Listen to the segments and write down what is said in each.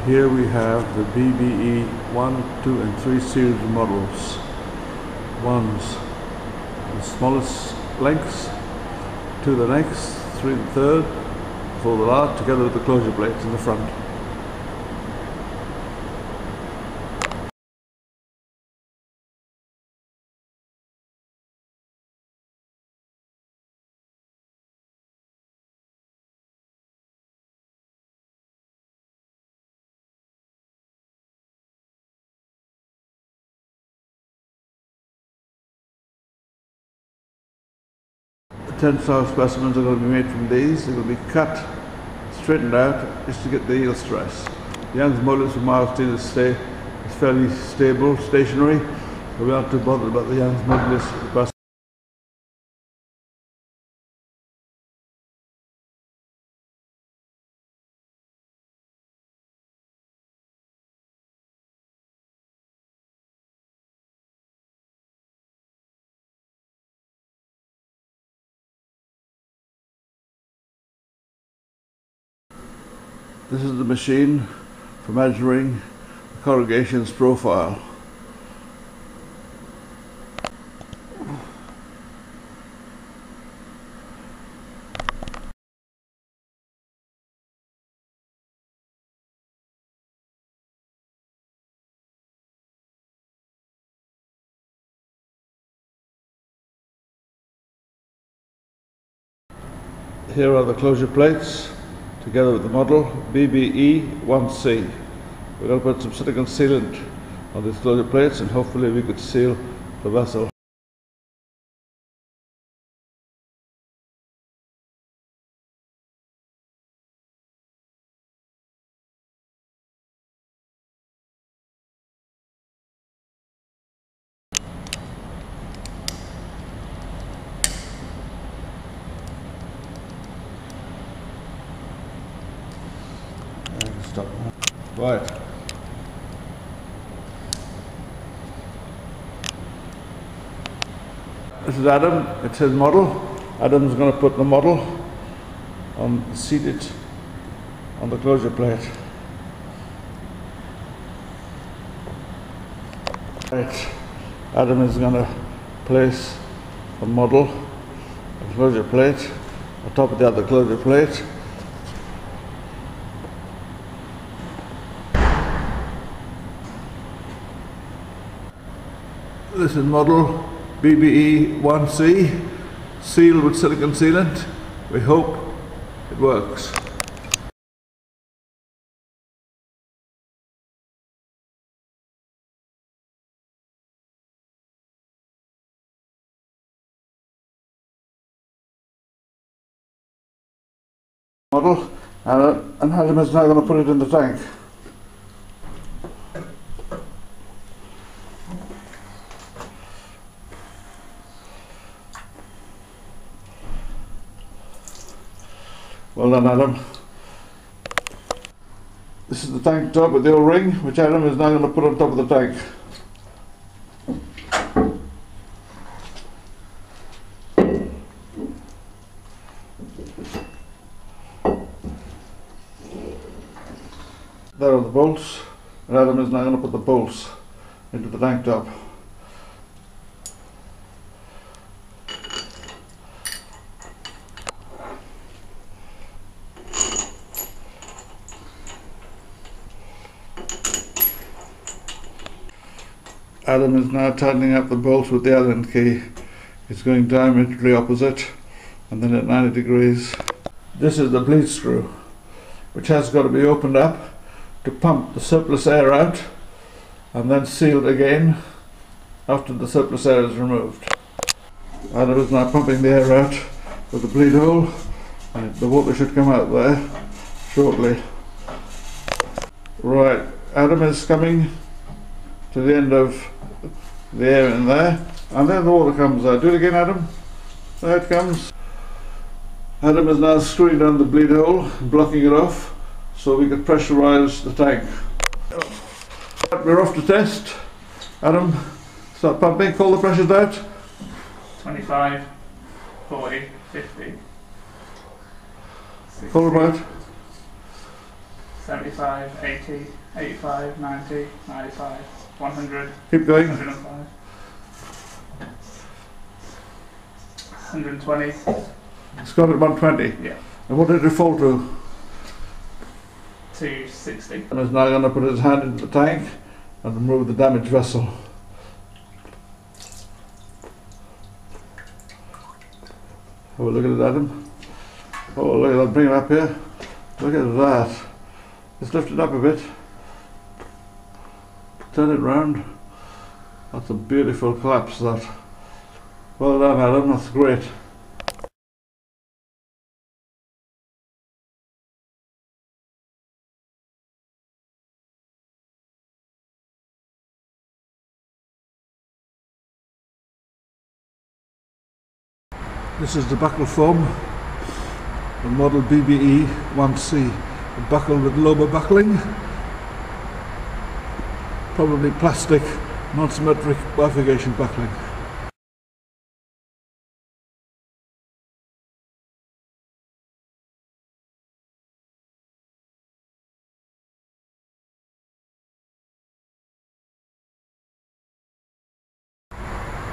Here we have the BBE 1, 2 and 3 series models. One's the smallest lengths, 2 the next, 3 the third, 4 the last, together with the closure plates in the front. The tensile specimens are going to be made from these. They will be cut, straightened out, just to get the heel stress. Young's modulus for mild steel is fairly stable, stationary. So we aren't too bothered about the Young's modulus. This is the machine for measuring the corrugation's profile. Here are the closure plates, together with the model BBE 1C. We're going to put some silicon sealant on these closure plates and hopefully we could seal the vessel. Stop. Right. This is Adam. It's his model. Adam's going to put the model seated on the closure plate. Right. Adam is going to place the model, the closure plate, on top of the other closure plate. This is model BBE 1C, sealed with silicon sealant. We hope it works. Model, and Adam is now going to put it in the tank. Well done, Adam. This is the tank top with the O-ring, which Adam is now going to put on top of the tank. There are the bolts, and Adam is now going to put the bolts into the tank top. Adam is now tightening up the bolts with the Allen key. It's going diametrically opposite and then at 90 degrees. This is the bleed screw, which has got to be opened up to pump the surplus air out and then sealed again after the surplus air is removed. Adam is now pumping the air out with the bleed hole, and the water should come out there shortly. Right, Adam is coming to the end of the air in there, and then the water comes out. Do it again, Adam. There it comes. Adam is now screwing down the bleed hole, blocking it off, so we can pressurise the tank. We're off to test. Adam, start pumping, call the pressures out. 25, 40, 50. Call them out. 75, 80, 85, 90, 95, 100, Keep going. 105, 120. It's got it 120. Yeah. And what did it fall to? 260. And he's now going to put his hand into the tank and remove the damaged vessel. Have a look at it, Adam. Oh, look at that. Bring it up here. Look at that. Just lift it up a bit. Turn it round. That's a beautiful collapse, that. Well done, Adam. That's great. This is the buckle foam, the model BBE 1C, a buckle with lower buckling, probably plastic, non-symmetric bifurcation buckling.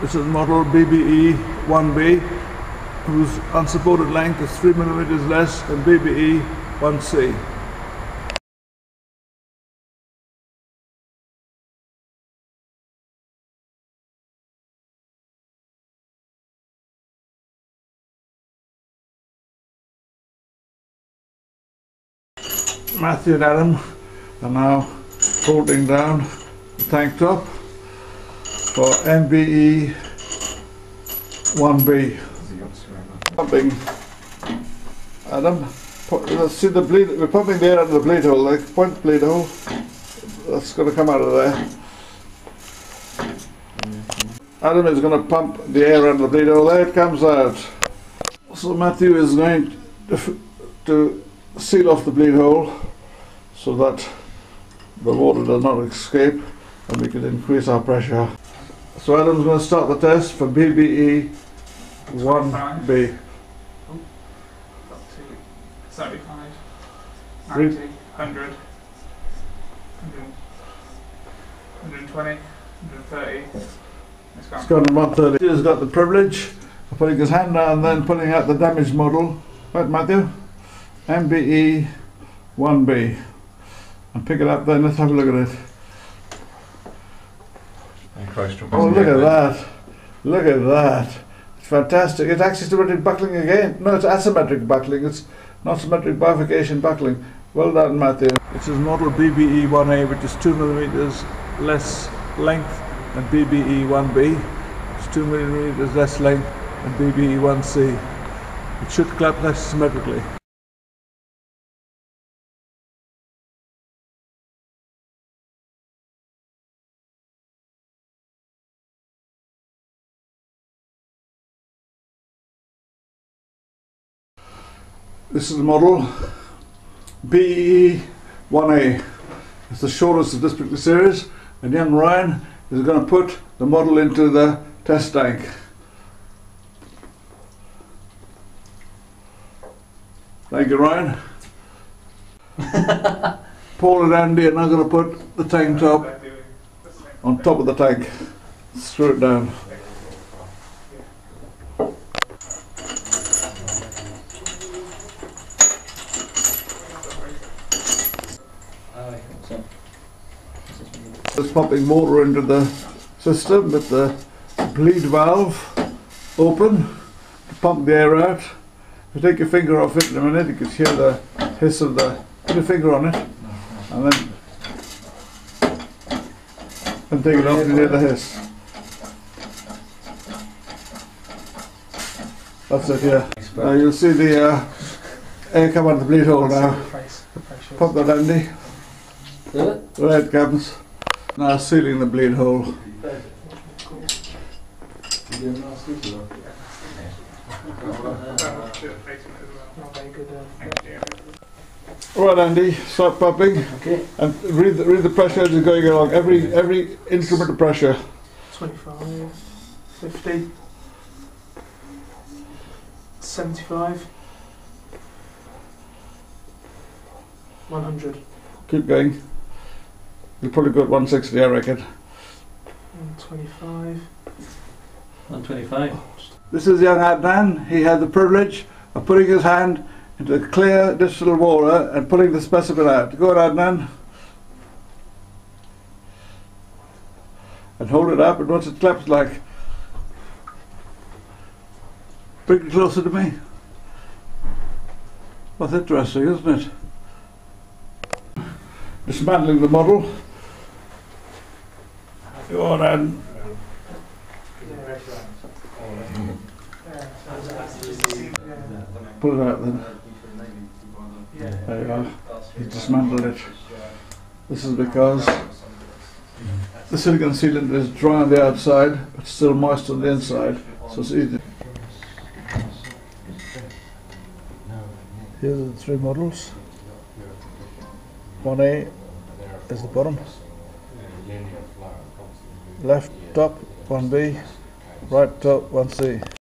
This is model BBE 1B, whose unsupported length is 3 mm less than BBE 1C. Matthew and Adam are now holding down the tank top for MBE 1B. Pumping, Adam. Let's see the bleed. We're pumping the air out of the bleed hole. Like point the bleed hole. That's going to come out of there. Adam is going to pump the air out of the bleed hole. There it comes out. So Matthew is going to seal off the bleed hole so that the water does not escape and we can increase our pressure. So Adam's going to start the test for BBE 1B. 75, 90, 100, 120, 130. It's gone to 130. He's got the privilege of putting his hand down and then pulling out the damaged model. Right, Matthew? MBE 1B. And pick it up then, let's have a look at it. Oh, look at that. Look at that. It's fantastic. It's actually symmetric buckling again. No, it's asymmetric buckling. It's not symmetric bifurcation buckling. Well done, Matthew. This is model BBE 1A, which is 2 mm less length than BBE 1B. It's 2 mm less length than BBE 1C. It should collapse less symmetrically. This is the model BE 1A. It's the shortest of this particular series, and young Ryan is going to put the model into the test tank. Thank you, Ryan. Paul and Andy are now going to put the tank top on top of the tank. Screw it down. It's pumping water into the system with the bleed valve open to pump the air out. If you take your finger off it in a minute, you can hear the hiss of the. Put your finger on it, and then take it off and hear the hiss. That's it, yeah. Now you'll see the air come out of the bleed hole now. Pump that, Andy. There it comes. Now sealing the bleed hole. Right, Andy, start pumping. Okay. And read the pressure as you're going along. Every increment of pressure. 25, 50, 75, 100. Keep going. You'll probably go at 160, I reckon. 125. 125. This is young Adnan. He had the privilege of putting his hand into the clear distilled water and pulling the specimen out. Go on, Adnan. And hold it up, and what's it claps like? Bring it closer to me. That's interesting, isn't it? Dismantling the model. Go on, Adnan. Pull it out then. There you are. He's dismantled it. This is because the silicon sealant is dry on the outside but still moist on the inside, so it's easy. Here are the three models. 1A is the bottom. Left top 1B, right top 1C.